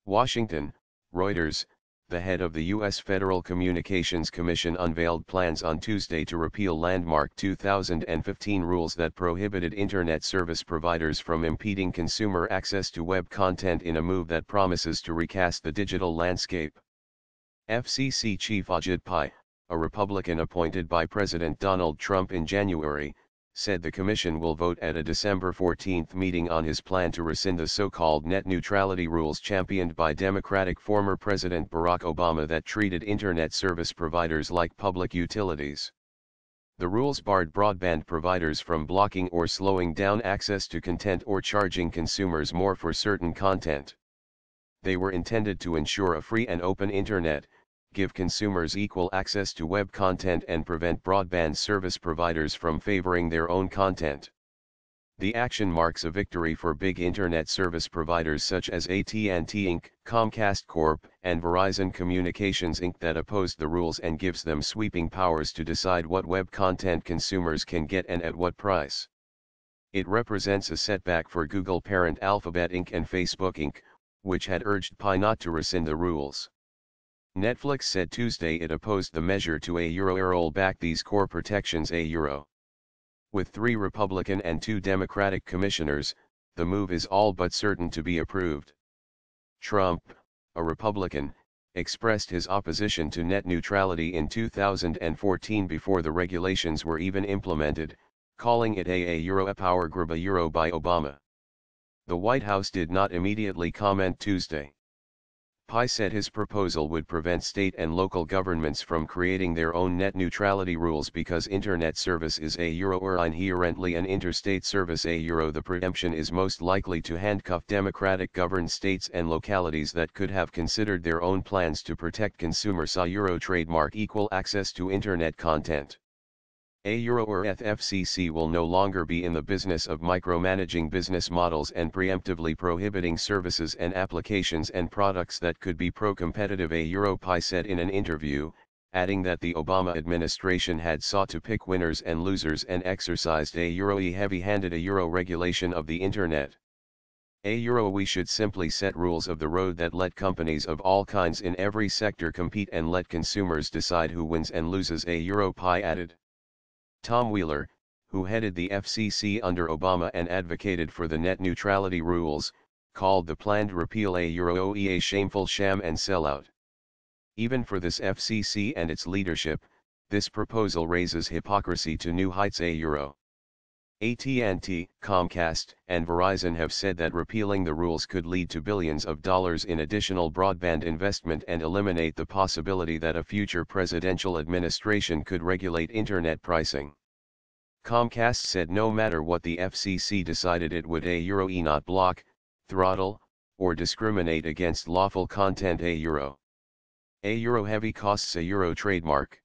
Washington, Reuters. The head of the U.S. Federal Communications Commission unveiled plans on Tuesday to repeal landmark 2015 rules that prohibited Internet service providers from impeding consumer access to web content in a move that promises to recast the digital landscape. FCC Chief Ajit Pai, a Republican appointed by President Donald Trump in January, said the commission will vote at a December 14 meeting on his plan to rescind the so-called net neutrality rules championed by Democratic former President Barack Obama that treated Internet service providers like public utilities. The rules barred broadband providers from blocking or slowing down access to content or charging consumers more for certain content. They were intended to ensure a free and open Internet, give consumers equal access to web content and prevent broadband service providers from favoring their own content. The action marks a victory for big Internet service providers such as AT&T Inc., Comcast Corp., and Verizon Communications Inc. that opposed the rules and gives them sweeping powers to decide what web content consumers can get and at what price. It represents a setback for Google parent Alphabet Inc. and Facebook Inc., which had urged Pai not to rescind the rules. Netflix said Tuesday it opposed the measure to roll back these core protections. With 3 Republican and 2 Democratic commissioners, the move is all but certain to be approved. Trump, a Republican, expressed his opposition to net neutrality in 2014 before the regulations were even implemented, calling it a power grab by Obama. The White House did not immediately comment Tuesday. Pai said his proposal would prevent state and local governments from creating their own net neutrality rules because Internet service is inherently an interstate service. The preemption is most likely to handcuff Democratic-governed states and localities that could have considered their own plans to protect consumers. Trademark equal access to Internet content. FCC will no longer be in the business of micromanaging business models and preemptively prohibiting services and applications and products that could be pro-competitive. Pai said in an interview, adding that the Obama administration had sought to pick winners and losers and exercised a heavy-handed regulation of the Internet. We should simply set rules of the road that let companies of all kinds in every sector compete and let consumers decide who wins and loses. Pai added. Tom Wheeler, who headed the FCC under Obama and advocated for the net neutrality rules, called the planned repeal a shameful sham and sellout. Even for this FCC and its leadership, this proposal raises hypocrisy to new heights. AT&T, Comcast, and Verizon have said that repealing the rules could lead to billions of dollars in additional broadband investment and eliminate the possibility that a future presidential administration could regulate Internet pricing. Comcast said no matter what the FCC decided it would not block, throttle, or discriminate against lawful content. Heavy costs. Trademark.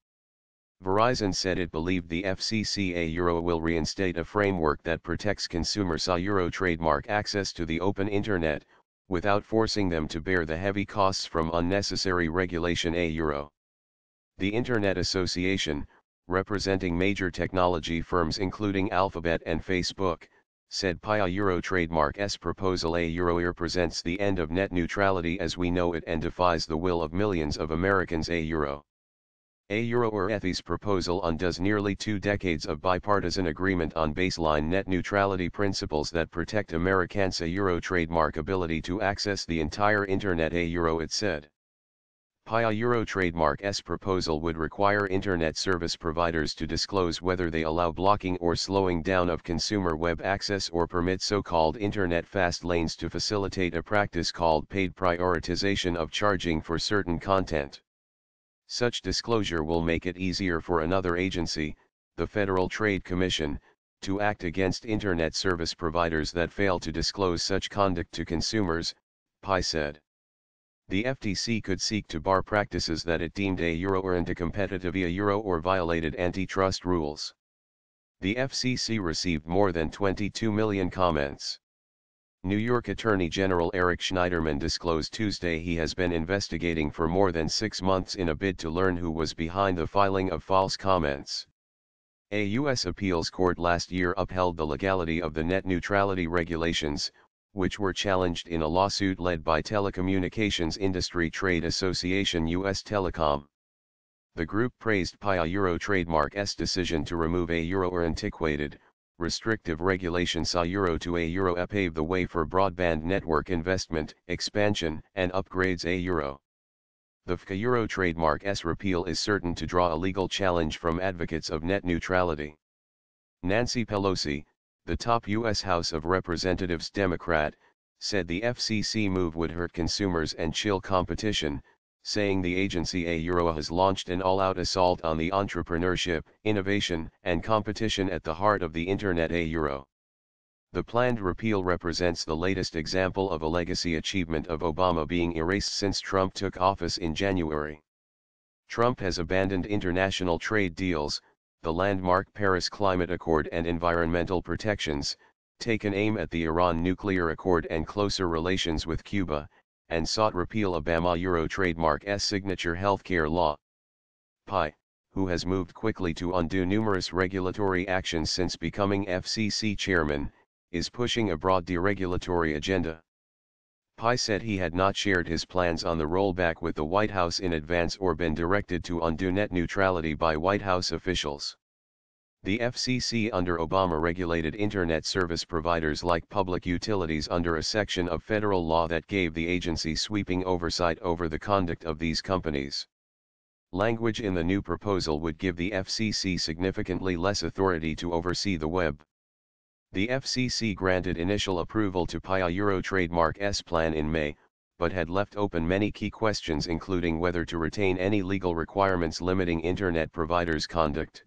Verizon said it believed the FCC will reinstate a framework that protects consumers trademark access to the open Internet, without forcing them to bear the heavy costs from unnecessary regulation. The Internet Association, representing major technology firms including Alphabet and Facebook, said Pai trademark's proposal represents the end of net neutrality as we know it and defies the will of millions of Americans. Ethi's proposal undoes nearly 2 decades of bipartisan agreement on baseline net neutrality principles that protect Americans' trademark ability to access the entire Internet. It said. Pai trademark's proposal would require Internet service providers to disclose whether they allow blocking or slowing down of consumer web access or permit so-called Internet fast lanes to facilitate a practice called paid prioritization of charging for certain content. Such disclosure will make it easier for another agency, the Federal Trade Commission, to act against Internet service providers that fail to disclose such conduct to consumers, Pai said. The FTC could seek to bar practices that it deemed anti-competitive or violated antitrust rules. The FCC received more than 22 million comments. New York Attorney General Eric Schneiderman disclosed Tuesday he has been investigating for more than 6 months in a bid to learn who was behind the filing of false comments. A U.S. appeals court last year upheld the legality of the net neutrality regulations, which were challenged in a lawsuit led by Telecommunications Industry Trade Association US Telecom. The group praised PI Euro trademark's decision to remove a euro or antiquated, restrictive regulation sa euro to a euro pave the way for broadband network investment, expansion, and upgrades a euro. The FCC euro trademark's repeal is certain to draw a legal challenge from advocates of net neutrality. Nancy Pelosi, the top U.S. House of Representatives Democrat, said the FCC move would hurt consumers and chill competition, saying the agency has launched an all-out assault on the entrepreneurship, innovation, and competition at the heart of the Internet. The planned repeal represents the latest example of a legacy achievement of Obama being erased since Trump took office in January. Trump has abandoned international trade deals, the landmark Paris Climate Accord and environmental protections, taken aim at the Iran nuclear accord and closer relations with Cuba, and sought repeal Obama Euro trademark's signature healthcare law. Pai, who has moved quickly to undo numerous regulatory actions since becoming FCC chairman, is pushing a broad deregulatory agenda. Pai said he had not shared his plans on the rollback with the White House in advance or been directed to undo net neutrality by White House officials. The FCC under Obama regulated Internet service providers like public utilities under a section of federal law that gave the agency sweeping oversight over the conduct of these companies. Language in the new proposal would give the FCC significantly less authority to oversee the web. The FCC granted initial approval to PI Euro trademark's plan in May, but had left open many key questions including whether to retain any legal requirements limiting Internet providers' conduct.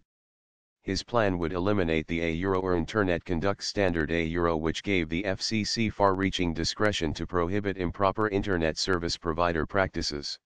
His plan would eliminate the euro or Internet Conduct Standard euro, which gave the FCC far-reaching discretion to prohibit improper Internet service provider practices.